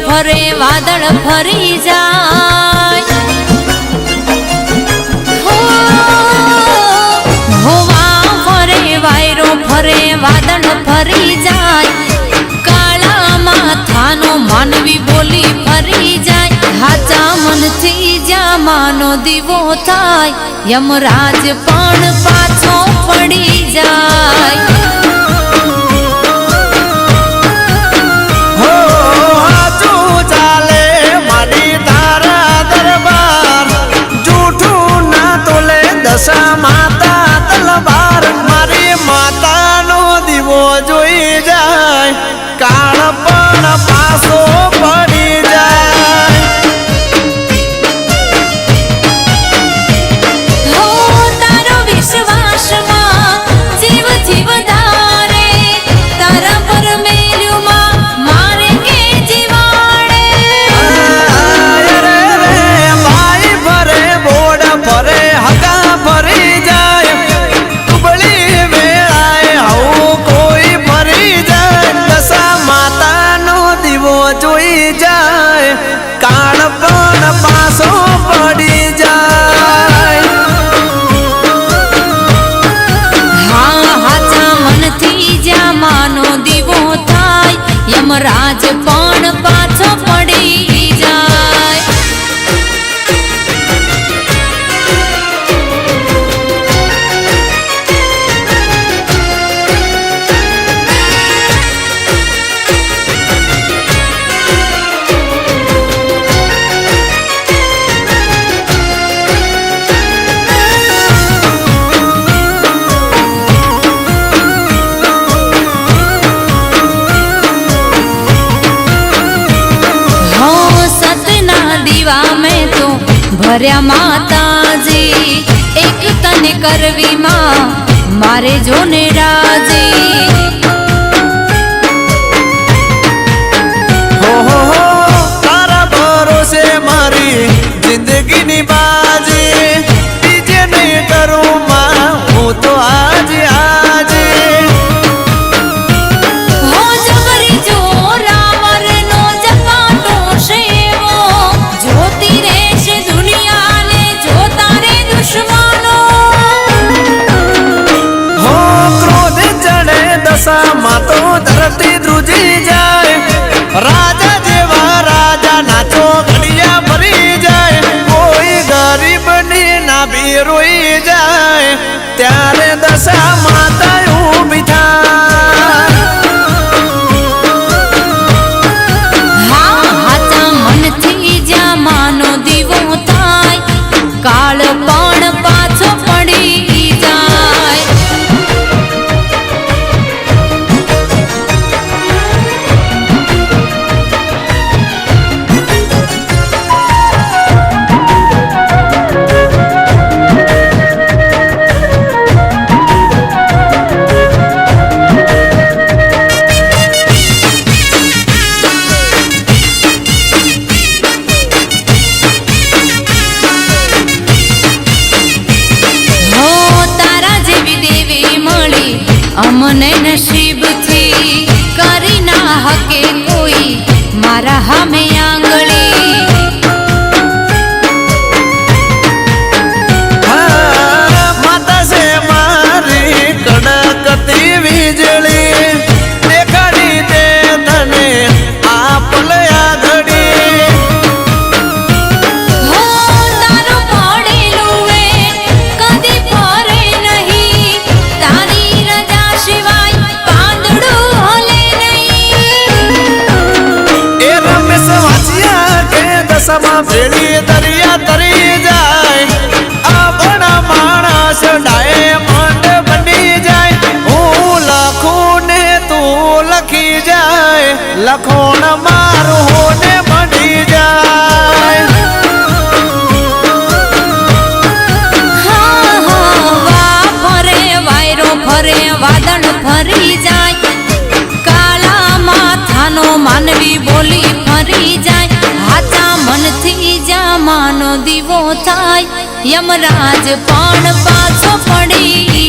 ફરે વાદળ ફરી જાય હોવા ફરે વાયરો ફરે વાદળ ફરી જાય કાળા માથાનો માનવી બોલી ફરી જાય હાચા મનથી જ્યાં માનો દીવો થાય યમરાજ પણ પાછો પડી જાય માતા તલવાર મારી માતાનો દીવો જોઈ જાય કાળ પણ પાછો પડી જાય હો તારો વિશ્વાસમાં જીવથી વધારે તારા પર મેલ્યુંમાં મારે કે જીવાડે ભાઈ ભરે બોડ ભરે હગા ફરી જાય ઉબળી વેળાએ આવું કોઈ ફરી જાય દશા માતાનો દીવો જોઈ જાય કાળ પણ પાછો પડી જાય હા હાચા મનથી જ્યાં માનો દીવો થાય યમરાજ પણ પાછો પડી જાય ભર્યા માતાજી એક તને કરવી માં મારે જોને રાજી હો તારા ભરોસે મારી જિંદગીની બાજી બીજે નહીં કરું માં હું તો આજે આજે હો જબરી જોરાવર નો જપાટો શેવો જોતી રહેશે દુનિયાને જોતા રે દુશ્મનો હો ક્રોધ ચડે દશામાં તો ધરતી ધ્રુજી જાય રાજા જેવા રાજા નાચો ઘડિયા ભરી જાય કોઈ ગરીબની નાભી રોઈ જાય ત્યારે દશા માતા ઊભી થાય હા હાચા મનથી જ્યાં માનો દીવો થાય કાળ પણ પાછો પડી જાય અમને નસીબથી કરી ના હકે કોઈ મારા હામે આંગળી માતા છે દશામાં ભેળી દરિયા તરી જાય આપણા માણસ ડાયમંડ બની જાય હું લખું ને તું લખી જાય લખોણ મારું હોને બની જાય હા હા વા ફરે વાયરો ફરે વાદળ ફરી જાય કાળા માથાનો માનવી બોલી ફરી જાય હાચા મનથી જ્યાં માનો દીવો થાય યમરાજ પણ પાછો પડી